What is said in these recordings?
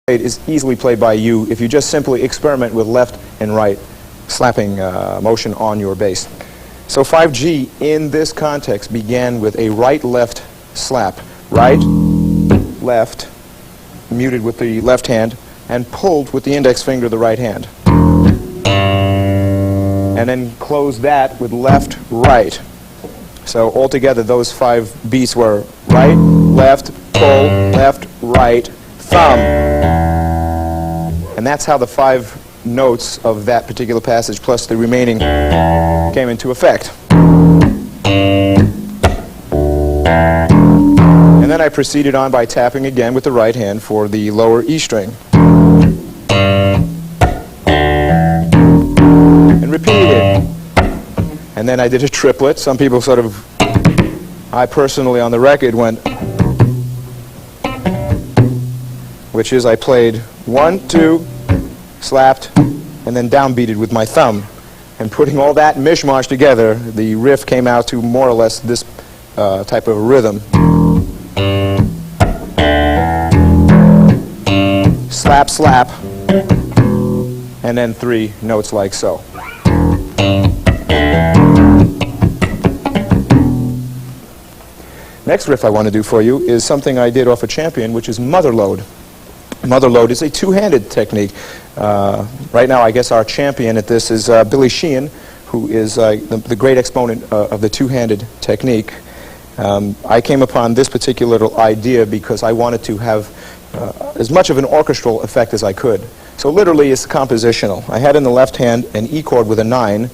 is easily played by you if you just simply experiment with left and right slapping motion on your bass. So 5G in this context began with a right-left slap. Right, left, muted with the left hand, and pulled with the index finger of the right hand. And then close that with left, right. So altogether those 5 beats were right, left, pull, left, right, thumb. And that's how the 5 notes of that particular passage plus the remaining came into effect. And then I proceeded on by tapping again with the right hand for the lower E string. And repeated. And then I did a triplet. Some people sort of, I personally on the record went, which is I played 1, 2, slapped, and then downbeated with my thumb. And putting all that mishmash together, the riff came out to more or less this type of rhythm. Slap, slap, and then 3 notes like so. Next riff I want to do for you is something I did off a Champion, which is Mother Load. Mother Load is a two-handed technique. Right now I guess our champion at this is Billy Sheehan, who is the great exponent of the two-handed technique. I came upon this particular idea because I wanted to have as much of an orchestral effect as I could. So literally it's compositional. I had in the left hand an E chord with a 9,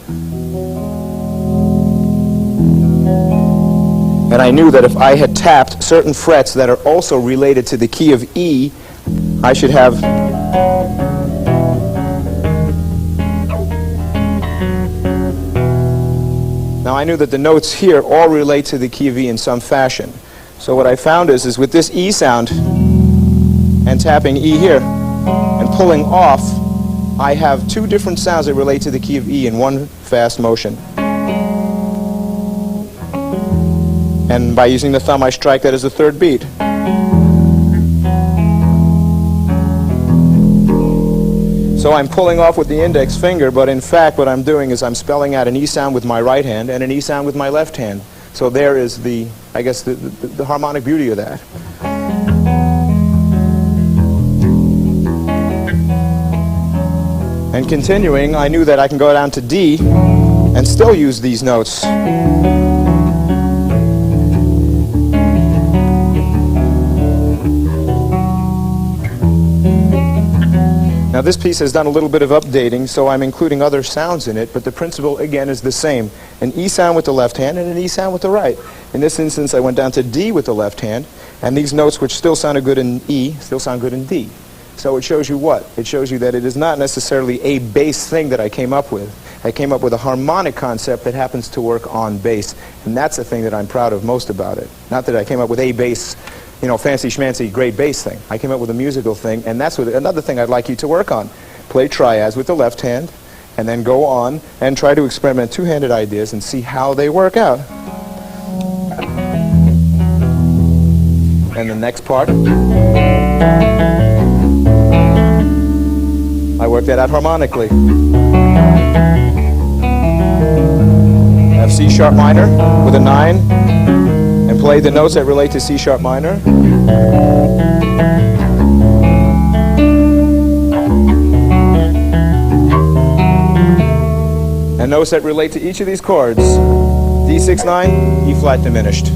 and I knew that if I had tapped certain frets that are also related to the key of E, I should have now I knew that the notes here all relate to the key of E in some fashion. So what I found is with this E sound and tapping E here and pulling off, I have 2 different sounds that relate to the key of E in one fast motion. And by using the thumb I strike that as the 3rd beat. So I'm pulling off with the index finger, but in fact what I'm doing is I'm spelling out an E sound with my right hand and an E sound with my left hand. So there is the, I guess, the harmonic beauty of that. And continuing, I knew that I can go down to D and still use these notes. Now this piece has done a little bit of updating, so I'm including other sounds in it, but the principle again is the same. An E sound with the left hand and an E sound with the right. In this instance I went down to D with the left hand, and these notes which still sounded good in E still sound good in D. So it shows you what? It shows you that it is not necessarily a bass thing that I came up with. I came up with a harmonic concept that happens to work on bass, and that's the thing that I'm proud of most about it. Not that I came up with a bass, you know, fancy schmancy great bass thing. I came up with a musical thing, and that's what, another thing I'd like you to work on. Play triads with the left hand, and then go on and try to experiment two-handed ideas and see how they work out. And the next part, I work that out harmonically. Have C sharp minor with a 9, and play the notes that relate to C sharp minor. And notes that relate to each of these chords. D6, 9, E flat diminished.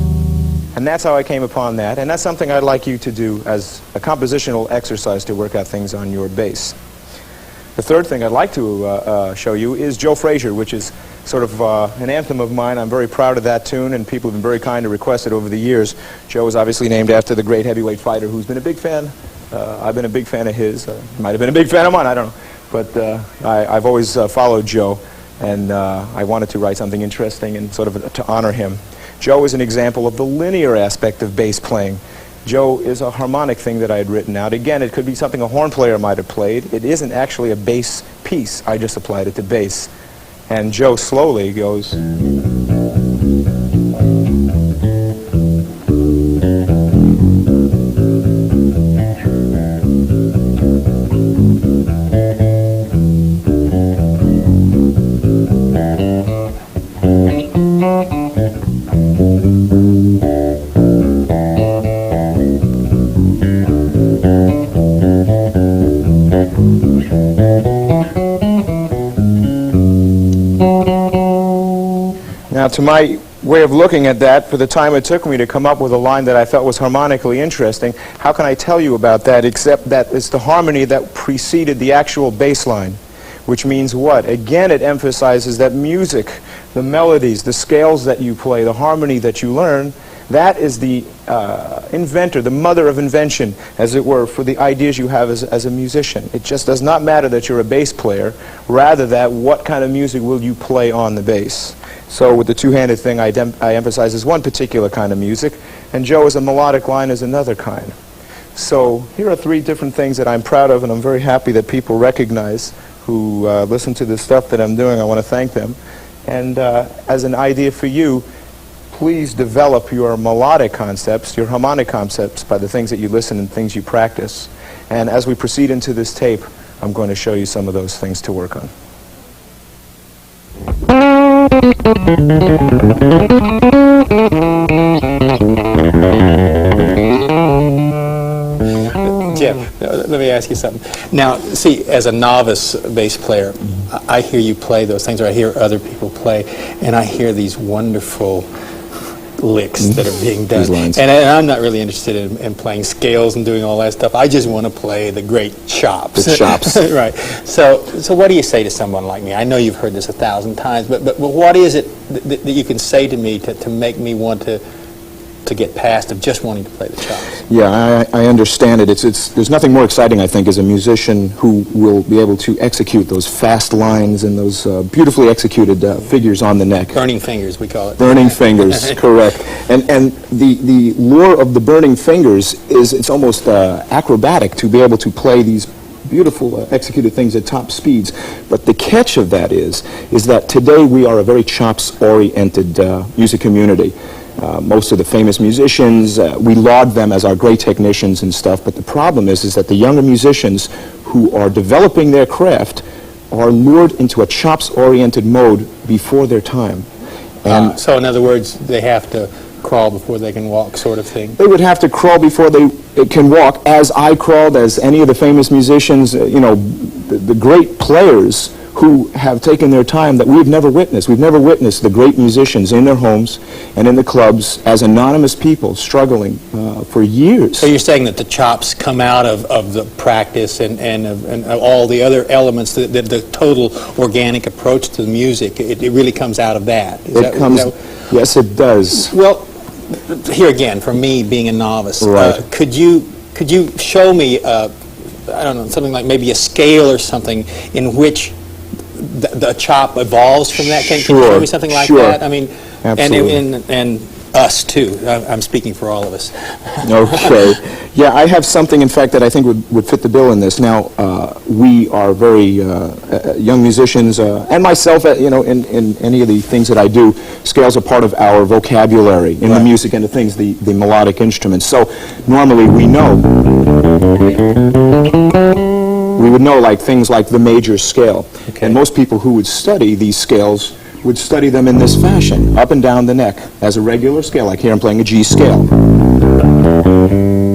And that's how I came upon that, and that's something I'd like you to do as a compositional exercise to work out things on your bass. The third thing I'd like to show you is Joe Frazier, which is sort of an anthem of mine. I'm very proud of that tune, and people have been very kind to request it over the years. Joe is obviously named after the great heavyweight fighter who's been a big fan. I've been a big fan of his. Might have been a big fan of mine, I don't know. But I've always followed Joe, and I wanted to write something interesting and sort of to honor him. Joe is an example of the linear aspect of bass playing. Joe is a harmonic thing that I had written out. Again, it could be something a horn player might have played. It isn't actually a bass piece. I just applied it to bass. And Joe slowly goes. to my way of looking at that, for the time it took me to come up with a line that I felt was harmonically interesting, how can I tell you about that except that it's the harmony that preceded the actual bass line? Which means what? Again, it emphasizes that music, the melodies, the scales that you play, the harmony that you learn, that is the inventor, the mother of invention, as it were, for the ideas you have as a musician. It just does not matter that you're a bass player, rather that what kind of music will you play on the bass. So with the two-handed thing, I emphasize is one particular kind of music, and Joe as a melodic line is another kind. So here are three different things that I'm proud of, and I'm very happy that people recognize who listen to the stuff that I'm doing. I want to thank them. And as an idea for you, please develop your melodic concepts, your harmonic concepts, by the things that you listen and things you practice. And as we proceed into this tape, I'm going to show you some of those things to work on. Jeff, let me ask you something. Now, see, as a novice bass player, I hear you play those things, or I hear other people play, and I hear these wonderful licks that are being done. And I'm not really interested in playing scales and doing all that stuff. I just want to play the great chops. The chops. Right. So what do you say to someone like me? I know you've heard this 1,000 times, but what is it that you can say to me to make me want to get past of just wanting to play the chops? Yeah, I understand it. There's nothing more exciting, I think, as a musician who will be able to execute those fast lines and those beautifully executed figures on the neck. Burning fingers, we call it. Burning fingers, correct. And the lure of the burning fingers is it's almost acrobatic to be able to play these beautiful executed things at top speeds. But the catch of that is that today we are a very chops-oriented music community. Most of the famous musicians, we laud them as our great technicians and stuff, but the problem is that the younger musicians who are developing their craft are lured into a chops-oriented mode before their time. And so in other words, they have to crawl before they can walk, sort of thing? They would have to crawl before they can walk, as I crawled, as any of the famous musicians, you know, the great players who have taken their time that we've never witnessed. We've never witnessed the great musicians in their homes and in the clubs as anonymous people struggling for years. So you're saying that the chops come out of the practice and all the other elements, the total organic approach to the music, it really comes out of that? Yes, it does. Well, here again, for me being a novice, right. Could you show me, I don't know, something like maybe a scale or something in which the chop evolves from that? Can you show me something like that? I mean, and us too. I'm speaking for all of us. Okay. Yeah, I have something, in fact, that I think would fit the bill in this. Now, we are very young musicians, and myself, you know, in any of the things that I do, scales are part of our vocabulary in the music and the things, the melodic instruments. So normally we would know like things like the major scale. Okay. And most people who would study these scales would study them in this fashion, up and down the neck, as a regular scale. Like here I'm playing a G scale,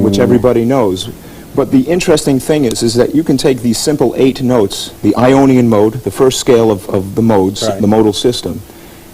which everybody knows. But the interesting thing is that you can take these simple 8 notes, the Ionian mode, the first scale of the modes, the modal system,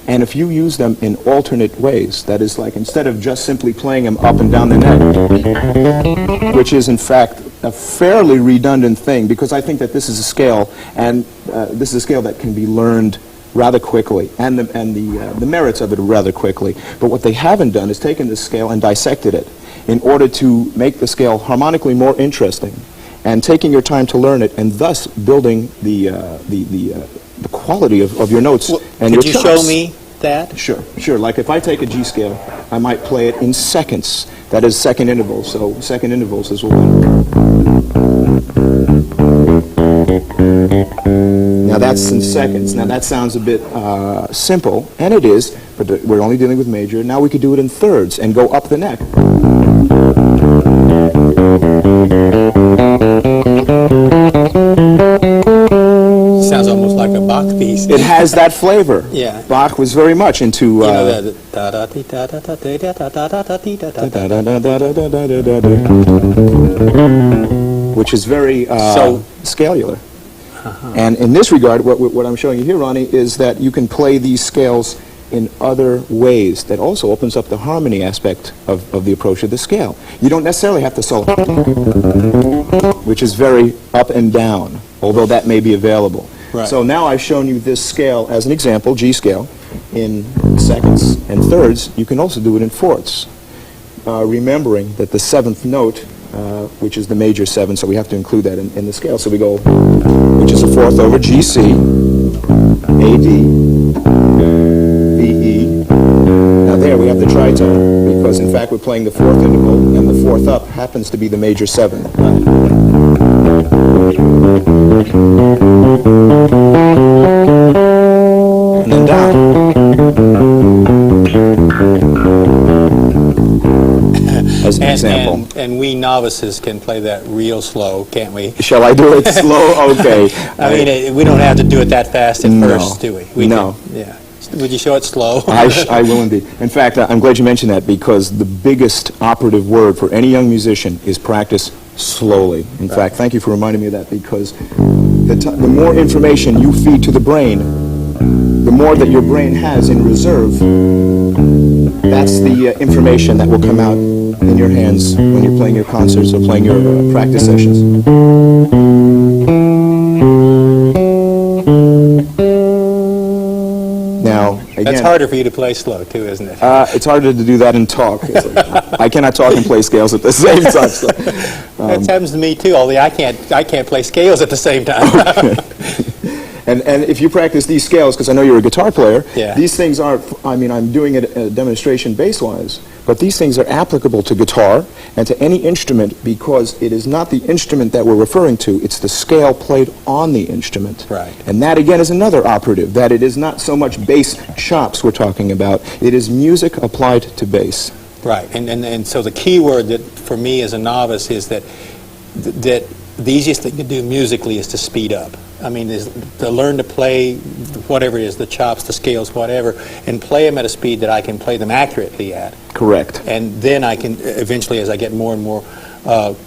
and if you use them in alternate ways, that is like instead of just simply playing them up and down the neck, which is in fact a fairly redundant thing, because I think that this is a scale, and this is a scale that can be learned rather quickly, and the merits of it rather quickly. But what they haven't done is taken this scale and dissected it in order to make the scale harmonically more interesting, and taking your time to learn it, and thus building the quality of your notes and your chops. Could you show me that? Sure. Like if I take a G scale, I might play it in seconds. That is second intervals. So second intervals is one. Now that's in seconds. Now that sounds a bit simple, and it is, but we're only dealing with major. Now we could do it in thirds and go up the neck. Sounds almost like a Bach piece. It has that flavor. Yeah. Bach was very much into... which is very scalular. And in this regard, what I'm showing you here, Ronnie, is that you can play these scales in other ways that also opens up the harmony aspect of the approach of the scale. You don't necessarily have to solo, which is very up and down, although that may be available. Right. So now I've shown you this scale as an example, G scale, in seconds and thirds. You can also do it in fourths, remembering that the seventh note, which is the major 7, so we have to include that in the scale. So we go, which is a fourth over G, C, A, D, B, E. Now there we have the tritone, because in fact we're playing the fourth interval, and the fourth up happens to be the major 7. And then down. As an example. And we novices can play that real slow, can't we? Shall I do it slow? Okay. I mean, we don't have to do it that fast at first, do we? No. Yeah. Would you show it slow? I will indeed. In fact, I'm glad you mentioned that, because the biggest operative word for any young musician is practice slowly. In fact, thank you for reminding me of that, because the more information you feed to the brain, the more that your brain has in reserve. That's the information that will come out in your hands when you're playing your concerts or playing your practice sessions. Now, again, that's harder for you to play slow, too, isn't it? it's harder to do that and talk. I cannot talk and play scales at the same time. So, that happens to me, too, although I can't play scales at the same time. And if you practice these scales, because I know you're a guitar player, yeah. These things are, I mean, I'm doing it a demonstration bass-wise, but these things are applicable to guitar and to any instrument, because it is not the instrument that we're referring to, it's the scale played on the instrument. Right. And that, again, is another operative, that it is not so much bass chops we're talking about, it is music applied to bass. Right, and so the key word that, for me as a novice, is that the easiest thing to do musically is to speed up. I mean, is to learn to play whatever it is, the chops, the scales, whatever, and play them at a speed that I can play them accurately at. Correct. And then I can, eventually, as I get more and more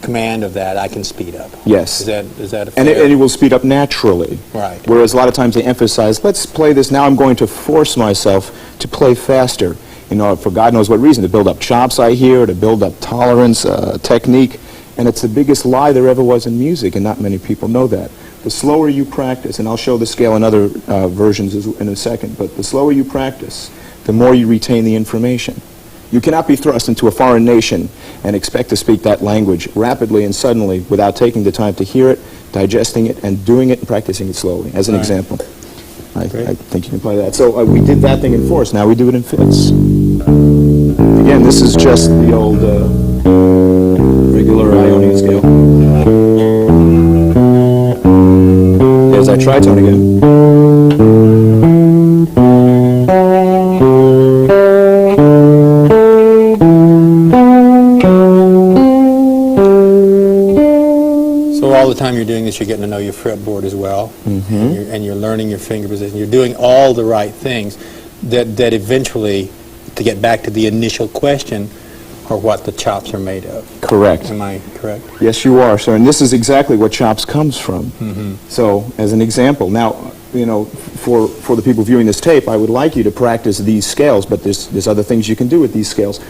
command of that, I can speed up. Yes. Is that a fair? And it will speed up naturally. Right. Whereas a lot of times they emphasize, let's play this, now I'm going to force myself to play faster. You know, for God knows what reason, to build up chops, I hear, to build up tolerance, technique. And it's the biggest lie there ever was in music, and not many people know that. The slower you practice, and I'll show the scale in other versions in a second, but the slower you practice, the more you retain the information. You cannot be thrust into a foreign nation and expect to speak that language rapidly and suddenly without taking the time to hear it, digesting it, and doing it and practicing it slowly, as an example. I think you can play that. So we did that thing in fourths, now we do it in fifths. Again, this is just the old regular Ionian scale. There's that tritone again. So all the time you're doing this, you're getting to know your fretboard as well, and you're learning your finger position. You're doing all the right things that eventually, to get back to the initial question, are what the chops are made of. Correct. Am I correct? Yes, you are, sir. And this is exactly what chops comes from. So, as an example, now, you know, for the people viewing this tape, I would like you to practice these scales, but there's other things you can do with these scales.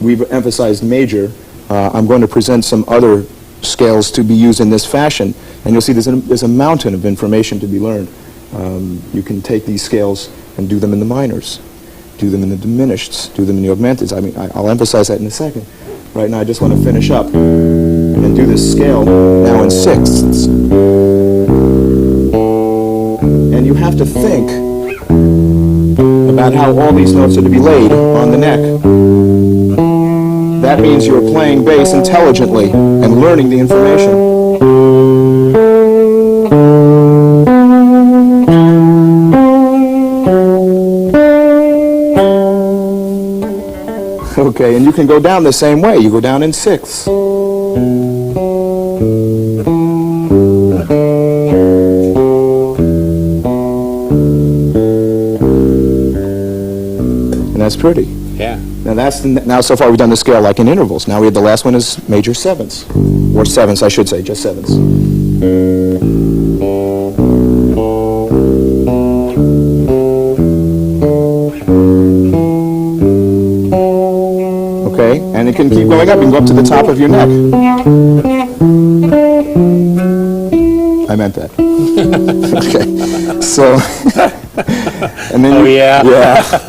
We've emphasized major. I'm going to present some other scales to be used in this fashion, and you'll see there's a mountain of information to be learned. You can take these scales and do them in the minors, do them in the diminished, do them in the augmented. I mean, I'll emphasize that in a second. Right now, I just want to finish up and do this scale now in sixths. And you have to think about how all these notes are to be laid on the neck. That means you're playing bass intelligently and learning the information. Okay, and you can go down the same way. You go down in sixths. And that's pretty. Yeah. Now so far we've done the scale like in intervals. Now the last one is major sevenths, or sevenths I should say, just sevenths. you can keep going up. You can go up to the top of your neck. I meant that. Okay. So, and then Oh, you, yeah? Yeah.